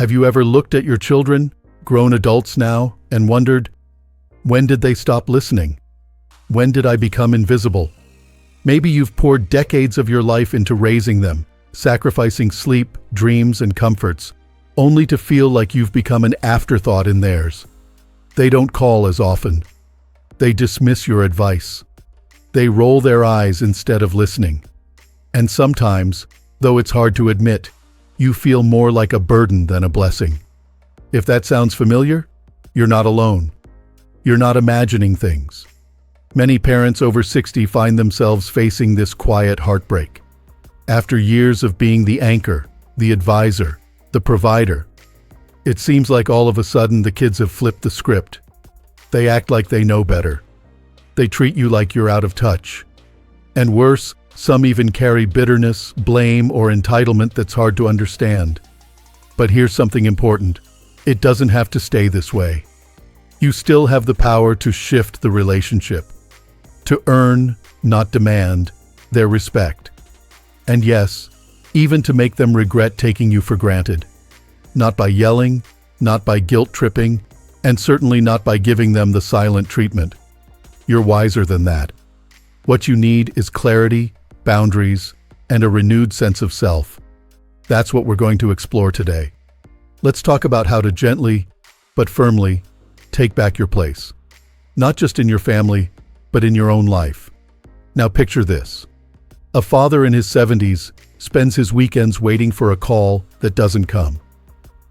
Have you ever looked at your children, grown adults now, and wondered, when did they stop listening? When did I become invisible? Maybe you've poured decades of your life into raising them, sacrificing sleep, dreams, and comforts, only to feel like you've become an afterthought in theirs. They don't call as often. They dismiss your advice. They roll their eyes instead of listening. And sometimes, though it's hard to admit, you feel more like a burden than a blessing. If that sounds familiar, you're not alone. You're not imagining things. Many parents over 60 find themselves facing this quiet heartbreak. After years of being the anchor, the advisor, the provider, it seems like all of a sudden the kids have flipped the script. They act like they know better. They treat you like you're out of touch. And worse, some even carry bitterness, blame, or entitlement that's hard to understand. But here's something important. It doesn't have to stay this way. You still have the power to shift the relationship, to earn, not demand, their respect. And yes, even to make them regret taking you for granted. Not by yelling, not by guilt-tripping, and certainly not by giving them the silent treatment. You're wiser than that. What you need is clarity, boundaries, and a renewed sense of self. That's what we're going to explore today. Let's talk about how to gently, but firmly, take back your place. Not just in your family, but in your own life. Now picture this. A father in his 70s spends his weekends waiting for a call that doesn't come.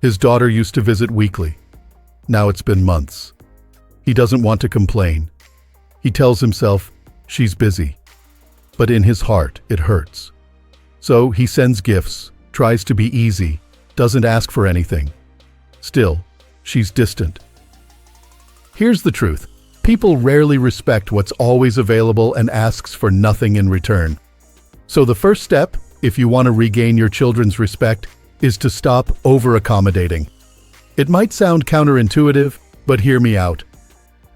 His daughter used to visit weekly. Now it's been months. He doesn't want to complain. He tells himself, she's busy. But in his heart, it hurts. So he sends gifts, tries to be easy, doesn't ask for anything. Still, she's distant. Here's the truth. People rarely respect what's always available and asks for nothing in return. So the first step, if you want to regain your children's respect, is to stop over-accommodating. It might sound counterintuitive, but hear me out.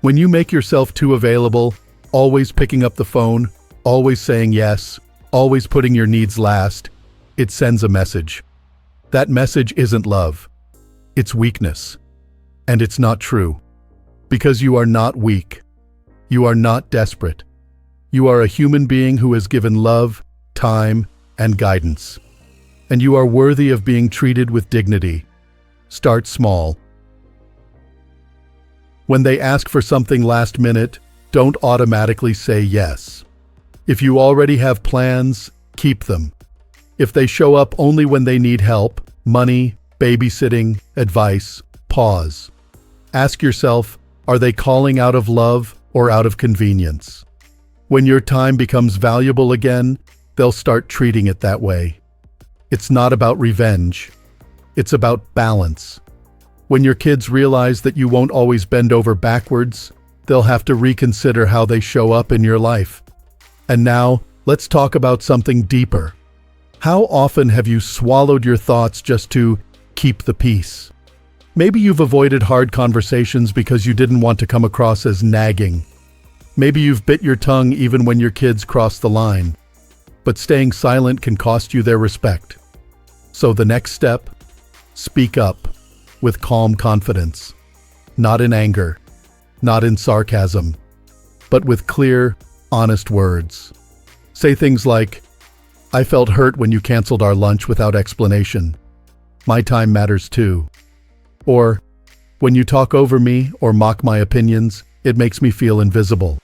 When you make yourself too available, always picking up the phone, always saying yes, always putting your needs last, it sends a message. That message isn't love. It's weakness. And it's not true. Because you are not weak. You are not desperate. You are a human being who has given love, time, and guidance. And you are worthy of being treated with dignity. Start small. When they ask for something last minute, don't automatically say yes. If you already have plans, keep them. If they show up only when they need help, money, babysitting, advice, pause. Ask yourself, are they calling out of love or out of convenience? When your time becomes valuable again, they'll start treating it that way. It's not about revenge. It's about balance. When your kids realize that you won't always bend over backwards, they'll have to reconsider how they show up in your life. And now, let's talk about something deeper. How often have you swallowed your thoughts just to keep the peace? Maybe you've avoided hard conversations because you didn't want to come across as nagging. Maybe you've bit your tongue even when your kids cross the line. But staying silent can cost you their respect. So the next step, speak up with calm confidence. Not in anger, not in sarcasm, but with clear, honest words. Say things like, I felt hurt when you canceled our lunch without explanation. My time matters too. Or, when you talk over me or mock my opinions, it makes me feel invisible.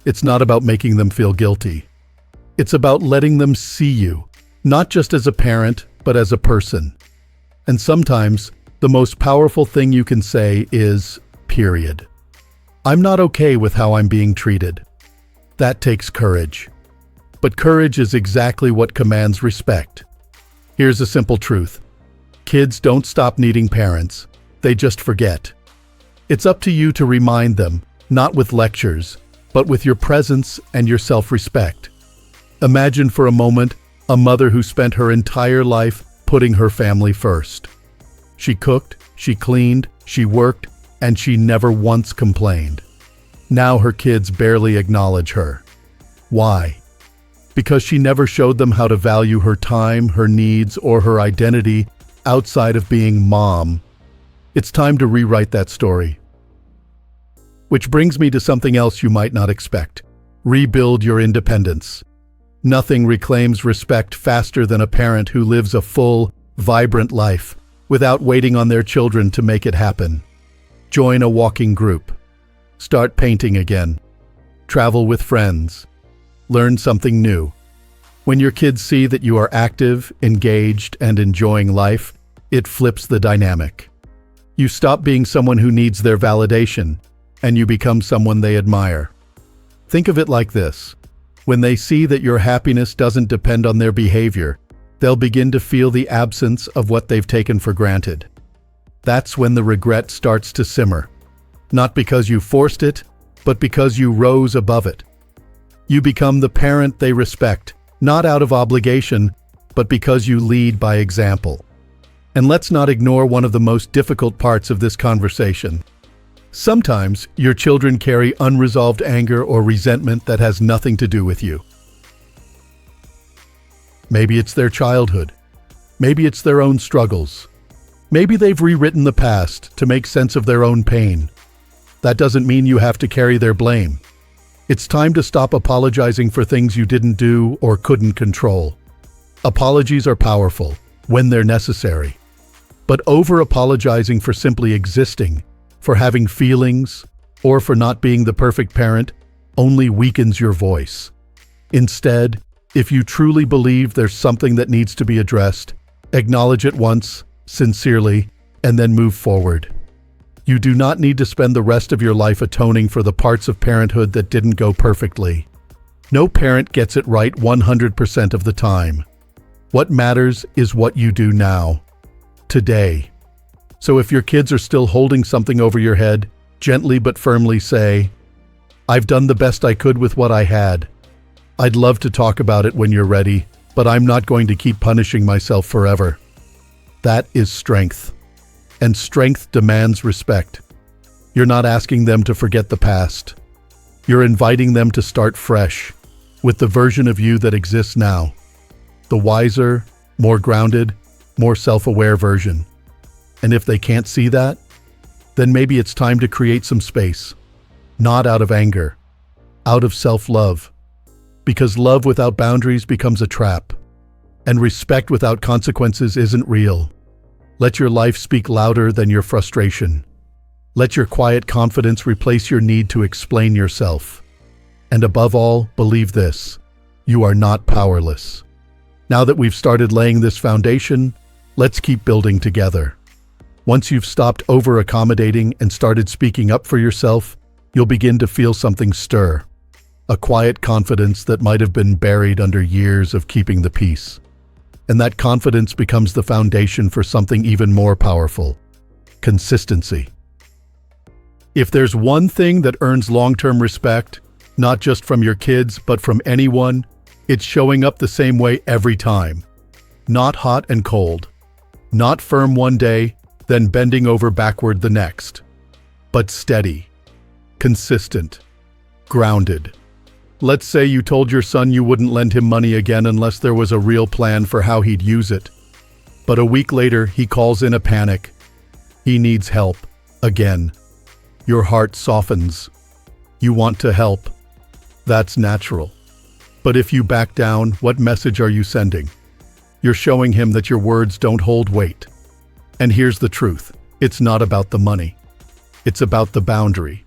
It's not about making them feel guilty. It's about letting them see you, not just as a parent, but as a person. And sometimes, the most powerful thing you can say is, period. I'm not okay with how I'm being treated. That takes courage. But courage is exactly what commands respect. Here's a simple truth. Kids don't stop needing parents. They just forget. It's up to you to remind them, not with lectures, but with your presence and your self-respect. Imagine for a moment a mother who spent her entire life putting her family first. She cooked, she cleaned, she worked, and she never once complained. Now her kids barely acknowledge her. Why? Because she never showed them how to value her time, her needs, or her identity outside of being mom. It's time to rewrite that story. Which brings me to something else you might not expect. Rebuild your independence. Nothing reclaims respect faster than a parent who lives a full, vibrant life without waiting on their children to make it happen. Join a walking group. Start painting again. Travel with friends. Learn something new. When your kids see that you are active, engaged, and enjoying life, it flips the dynamic. You stop being someone who needs their validation, and you become someone they admire. Think of it like this. When they see that your happiness doesn't depend on their behavior, they'll begin to feel the absence of what they've taken for granted. That's when the regret starts to simmer. Not because you forced it, but because you rose above it. You become the parent they respect, not out of obligation, but because you lead by example. And let's not ignore one of the most difficult parts of this conversation. Sometimes your children carry unresolved anger or resentment that has nothing to do with you. Maybe it's their childhood. Maybe it's their own struggles. Maybe they've rewritten the past to make sense of their own pain. That doesn't mean you have to carry their blame. It's time to stop apologizing for things you didn't do or couldn't control. Apologies are powerful when they're necessary. But over-apologizing for simply existing, for having feelings, or for not being the perfect parent only weakens your voice. Instead, if you truly believe there's something that needs to be addressed, acknowledge it once, sincerely, and then move forward. You do not need to spend the rest of your life atoning for the parts of parenthood that didn't go perfectly. No parent gets it right 100% of the time. What matters is what you do now, today. So if your kids are still holding something over your head, gently but firmly say, "I've done the best I could with what I had. I'd love to talk about it when you're ready, but I'm not going to keep punishing myself forever." That is strength. And strength demands respect. You're not asking them to forget the past. You're inviting them to start fresh, with the version of you that exists now. The wiser, more grounded, more self-aware version. And if they can't see that, then maybe it's time to create some space. Not out of anger, out of self-love. Because love without boundaries becomes a trap. And respect without consequences isn't real. Let your life speak louder than your frustration. Let your quiet confidence replace your need to explain yourself. And above all, believe this: you are not powerless. Now that we've started laying this foundation, let's keep building together. Once you've stopped over-accommodating and started speaking up for yourself, you'll begin to feel something stir. A quiet confidence that might have been buried under years of keeping the peace. And that confidence becomes the foundation for something even more powerful: consistency. If there's one thing that earns long-term respect, not just from your kids, but from anyone, it's showing up the same way every time. Not hot and cold. Not firm one day, then bending over backward the next. But steady. Consistent. Grounded. Let's say you told your son you wouldn't lend him money again unless there was a real plan for how he'd use it. But a week later, he calls in a panic. He needs help. Again. Your heart softens. You want to help. That's natural. But if you back down, what message are you sending? You're showing him that your words don't hold weight. And here's the truth. It's not about the money. It's about the boundary.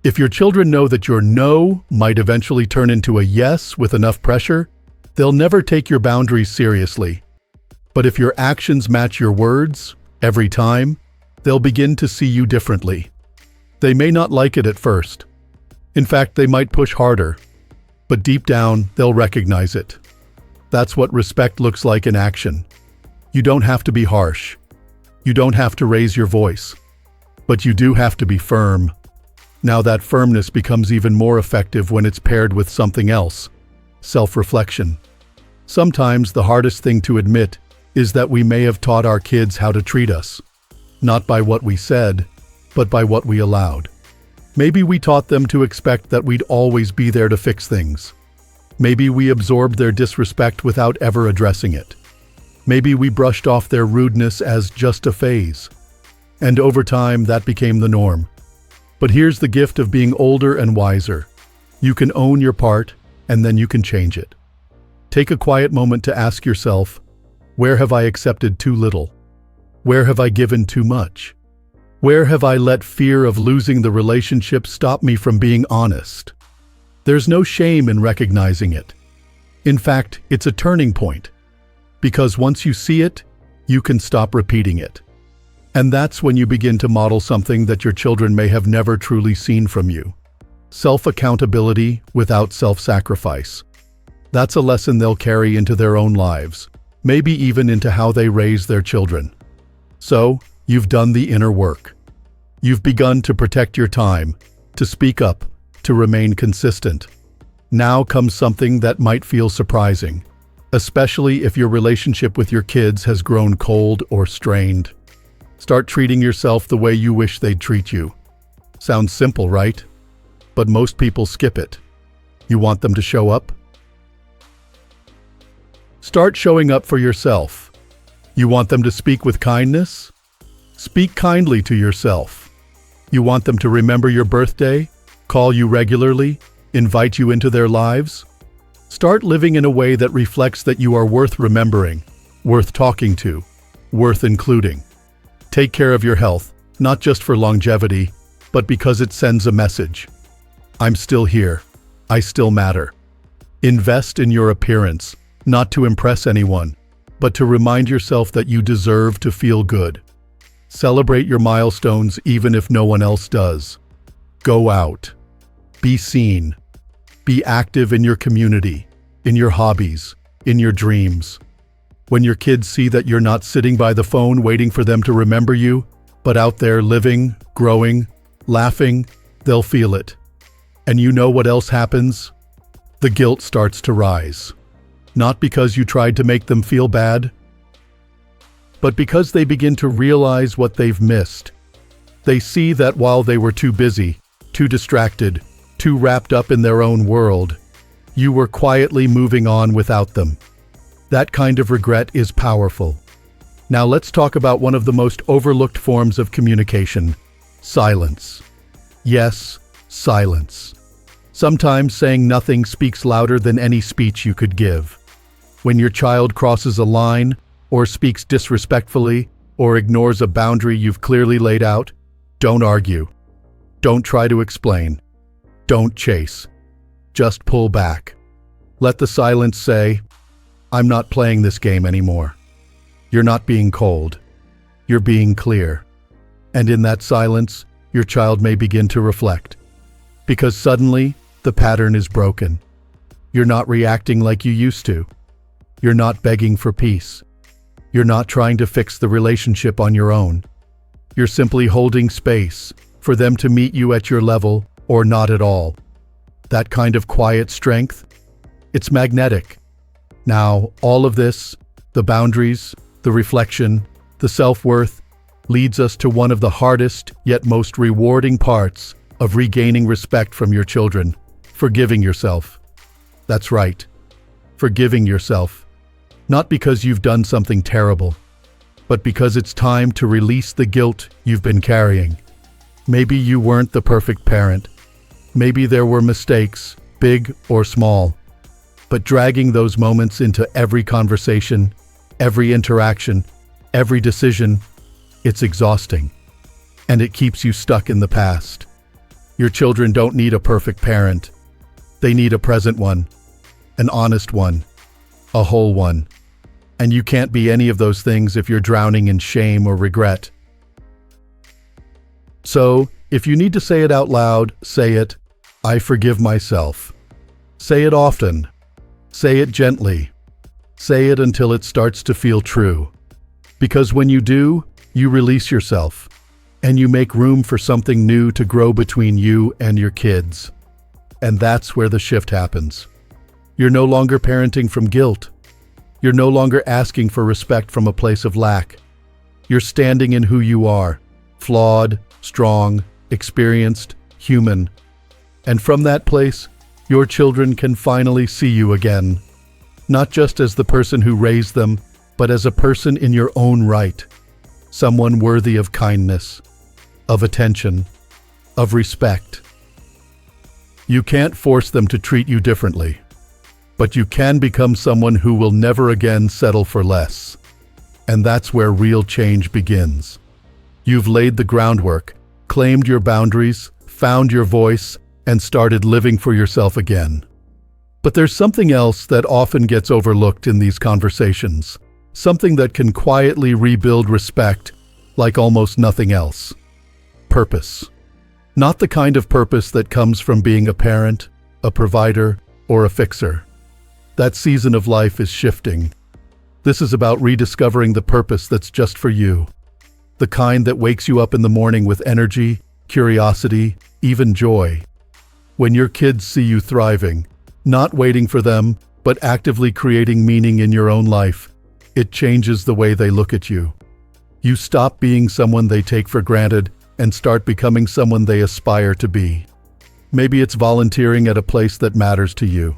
If your children know that your no might eventually turn into a yes with enough pressure, they'll never take your boundaries seriously. But if your actions match your words, every time, they'll begin to see you differently. They may not like it at first. In fact, they might push harder. But deep down, they'll recognize it. That's what respect looks like in action. You don't have to be harsh. You don't have to raise your voice. But you do have to be firm. Now that firmness becomes even more effective when it's paired with something else: self-reflection. Sometimes the hardest thing to admit is that we may have taught our kids how to treat us, not by what we said, but by what we allowed. Maybe we taught them to expect that we'd always be there to fix things. Maybe we absorbed their disrespect without ever addressing it. Maybe we brushed off their rudeness as just a phase. And over time, that became the norm. But here's the gift of being older and wiser. You can own your part, and then you can change it. Take a quiet moment to ask yourself, where have I accepted too little? Where have I given too much? Where have I let fear of losing the relationship stop me from being honest? There's no shame in recognizing it. In fact, it's a turning point. Because once you see it, you can stop repeating it. And that's when you begin to model something that your children may have never truly seen from you. Self-accountability without self-sacrifice. That's a lesson they'll carry into their own lives, maybe even into how they raise their children. So, you've done the inner work. You've begun to protect your time, to speak up, to remain consistent. Now comes something that might feel surprising, especially if your relationship with your kids has grown cold or strained. Start treating yourself the way you wish they'd treat you. Sounds simple, right? But most people skip it. You want them to show up? Start showing up for yourself. You want them to speak with kindness? Speak kindly to yourself. You want them to remember your birthday, call you regularly, invite you into their lives? Start living in a way that reflects that you are worth remembering, worth talking to, worth including. Take care of your health, not just for longevity, but because it sends a message. I'm still here. I still matter. Invest in your appearance, not to impress anyone, but to remind yourself that you deserve to feel good. Celebrate your milestones even if no one else does. Go out. Be seen. Be active in your community, in your hobbies, in your dreams. When your kids see that you're not sitting by the phone waiting for them to remember you, but out there living, growing, laughing, they'll feel it. And you know what else happens? The guilt starts to rise. Not because you tried to make them feel bad, but because they begin to realize what they've missed. They see that while they were too busy, too distracted, too wrapped up in their own world, you were quietly moving on without them. That kind of regret is powerful. Now let's talk about one of the most overlooked forms of communication: silence. Yes, silence. Sometimes saying nothing speaks louder than any speech you could give. When your child crosses a line, or speaks disrespectfully, or ignores a boundary you've clearly laid out, don't argue. Don't try to explain. Don't chase. Just pull back. Let the silence say, I'm not playing this game anymore. You're not being cold. You're being clear. And in that silence, your child may begin to reflect. Because suddenly, the pattern is broken. You're not reacting like you used to. You're not begging for peace. You're not trying to fix the relationship on your own. You're simply holding space for them to meet you at your level or not at all. That kind of quiet strength, it's magnetic. Now, all of this, the boundaries, the reflection, the self-worth, leads us to one of the hardest yet most rewarding parts of regaining respect from your children: forgiving yourself. That's right, forgiving yourself. Not because you've done something terrible, but because it's time to release the guilt you've been carrying. Maybe you weren't the perfect parent. Maybe there were mistakes, big or small. But dragging those moments into every conversation, every interaction, every decision, it's exhausting. And it keeps you stuck in the past. Your children don't need a perfect parent. They need a present one, an honest one, a whole one. And you can't be any of those things if you're drowning in shame or regret. So, if you need to say it out loud, say it. I forgive myself. Say it often. Say it gently. Say it until it starts to feel true. Because when you do, you release yourself, and you make room for something new to grow between you and your kids. And that's where the shift happens. You're no longer parenting from guilt. You're no longer asking for respect from a place of lack. You're standing in who you are, flawed, strong, experienced, human. And from that place, your children can finally see you again. Not just as the person who raised them, but as a person in your own right, someone worthy of kindness, of attention, of respect. You can't force them to treat you differently, but you can become someone who will never again settle for less. And that's where real change begins. You've laid the groundwork, claimed your boundaries, found your voice, and started living for yourself again. But there's something else that often gets overlooked in these conversations, something that can quietly rebuild respect like almost nothing else. Purpose. Not the kind of purpose that comes from being a parent, a provider, or a fixer. That season of life is shifting. This is about rediscovering the purpose that's just for you. The kind that wakes you up in the morning with energy, curiosity, even joy. When your kids see you thriving, not waiting for them, but actively creating meaning in your own life, it changes the way they look at you. You stop being someone they take for granted and start becoming someone they aspire to be. Maybe it's volunteering at a place that matters to you.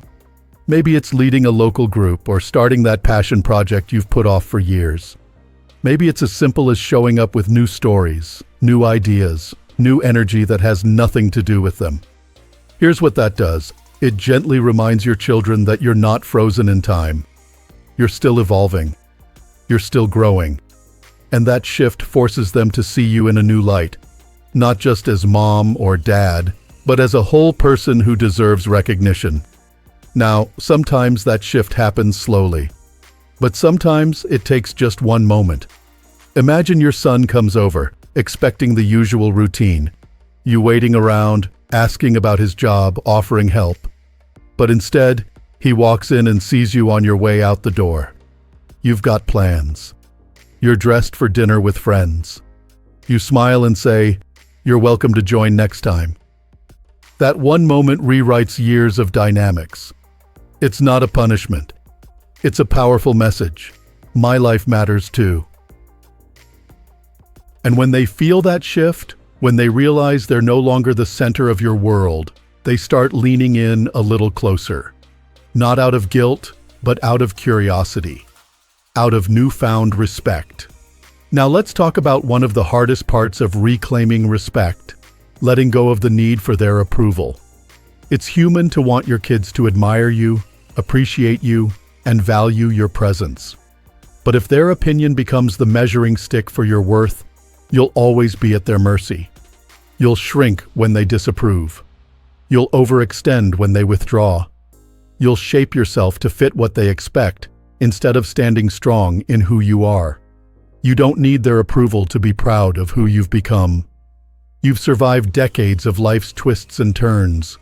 Maybe it's leading a local group or starting that passion project you've put off for years. Maybe it's as simple as showing up with new stories, new ideas, new energy that has nothing to do with them. Here's what that does. It gently reminds your children that you're not frozen in time. You're still evolving. You're still growing. And that shift forces them to see you in a new light, not just as mom or dad, but as a whole person who deserves recognition. Now, sometimes that shift happens slowly, but sometimes it takes just one moment. Imagine your son comes over, expecting the usual routine, you waiting around, asking about his job, offering help. But instead, he walks in and sees you on your way out the door. You've got plans. You're dressed for dinner with friends. You smile and say, "You're welcome to join next time." That one moment rewrites years of dynamics. It's not a punishment. It's a powerful message. My life matters too. And when they feel that shift, when they realize they're no longer the center of your world, they start leaning in a little closer. Not out of guilt, but out of curiosity. Out of newfound respect. Now let's talk about one of the hardest parts of reclaiming respect, letting go of the need for their approval. It's human to want your kids to admire you, appreciate you, and value your presence. But if their opinion becomes the measuring stick for your worth, you'll always be at their mercy. You'll shrink when they disapprove. You'll overextend when they withdraw. You'll shape yourself to fit what they expect, instead of standing strong in who you are. You don't need their approval to be proud of who you've become. You've survived decades of life's twists and turns.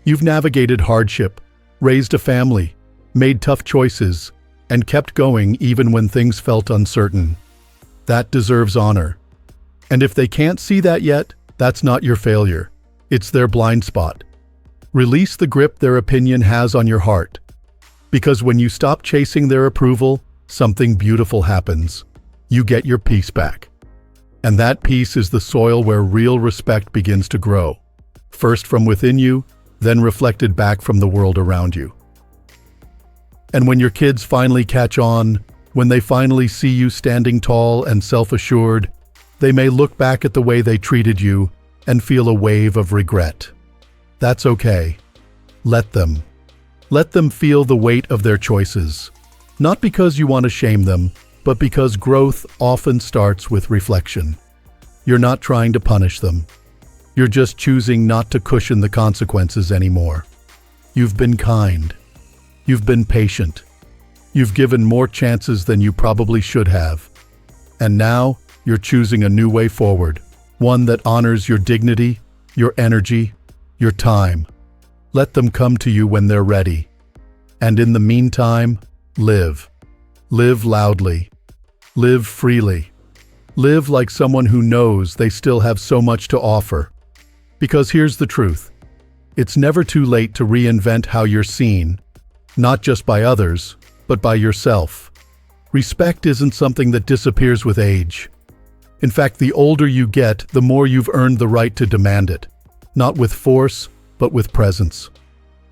You've navigated hardship, raised a family, made tough choices, and kept going even when things felt uncertain. That deserves honor. And if they can't see that yet, that's not your failure. It's their blind spot. Release the grip their opinion has on your heart. Because when you stop chasing their approval, something beautiful happens. You get your peace back. And that peace is the soil where real respect begins to grow. First from within you, then reflected back from the world around you. And when your kids finally catch on, when they finally see you standing tall and self-assured, they may look back at the way they treated you and feel a wave of regret. That's okay. Let them. Let them feel the weight of their choices. Not because you want to shame them, but because growth often starts with reflection. You're not trying to punish them. You're just choosing not to cushion the consequences anymore. You've been kind. You've been patient. You've given more chances than you probably should have. And now, you're choosing a new way forward, one that honors your dignity, your energy, your time. Let them come to you when they're ready. And in the meantime, live. Live loudly. Live freely. Live like someone who knows they still have so much to offer. Because here's the truth. It's never too late to reinvent how you're seen, not just by others, but by yourself. Respect isn't something that disappears with age. In fact, the older you get, the more you've earned the right to demand it. Not with force, but with presence.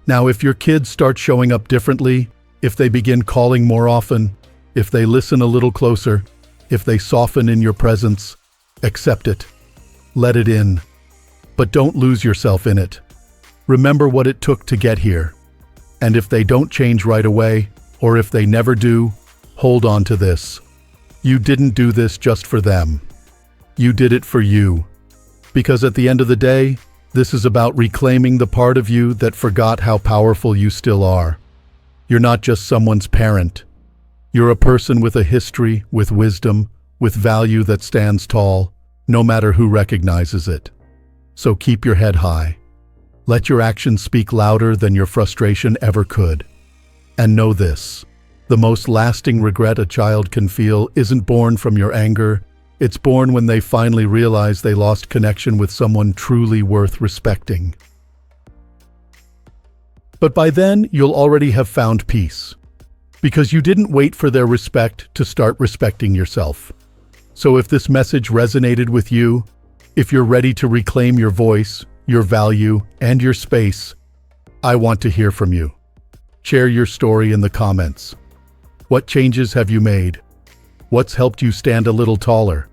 Now, if your kids start showing up differently, if they begin calling more often, If they listen a little closer, if they soften in your presence, accept it. Let it in. But don't lose yourself in it. Remember what it took to get here. And if they don't change right away, or if they never do, hold on to this. You didn't do this just for them. You did it for you. Because at the end of the day, this is about reclaiming the part of you that forgot how powerful you still are. You're not just someone's parent. You're a person with a history, with wisdom, with value that stands tall, no matter who recognizes it. So keep your head high. Let your actions speak louder than your frustration ever could. And know this, the most lasting regret a child can feel isn't born from your anger. It's born when they finally realize they lost connection with someone truly worth respecting. But by then, you'll already have found peace, because you didn't wait for their respect to start respecting yourself. So if this message resonated with you, if you're ready to reclaim your voice, your value, and your space, I want to hear from you. Share your story in the comments. What changes have you made? What's helped you stand a little taller?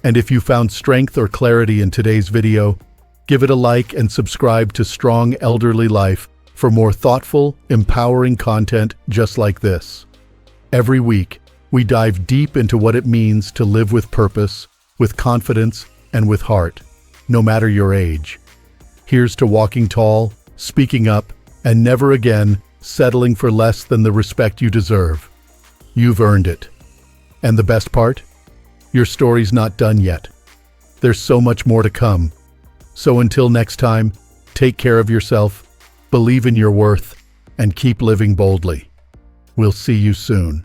And if you found strength or clarity in today's video, give it a like and subscribe to Strong Elderly Life for more thoughtful, empowering content just like this. Every week, we dive deep into what it means to live with purpose, with confidence, and with heart, no matter your age. Here's to walking tall, speaking up, and never again settling for less than the respect you deserve. You've earned it. And the best part? Your story's not done yet. There's so much more to come. So until next time, take care of yourself, believe in your worth, and keep living boldly. We'll see you soon.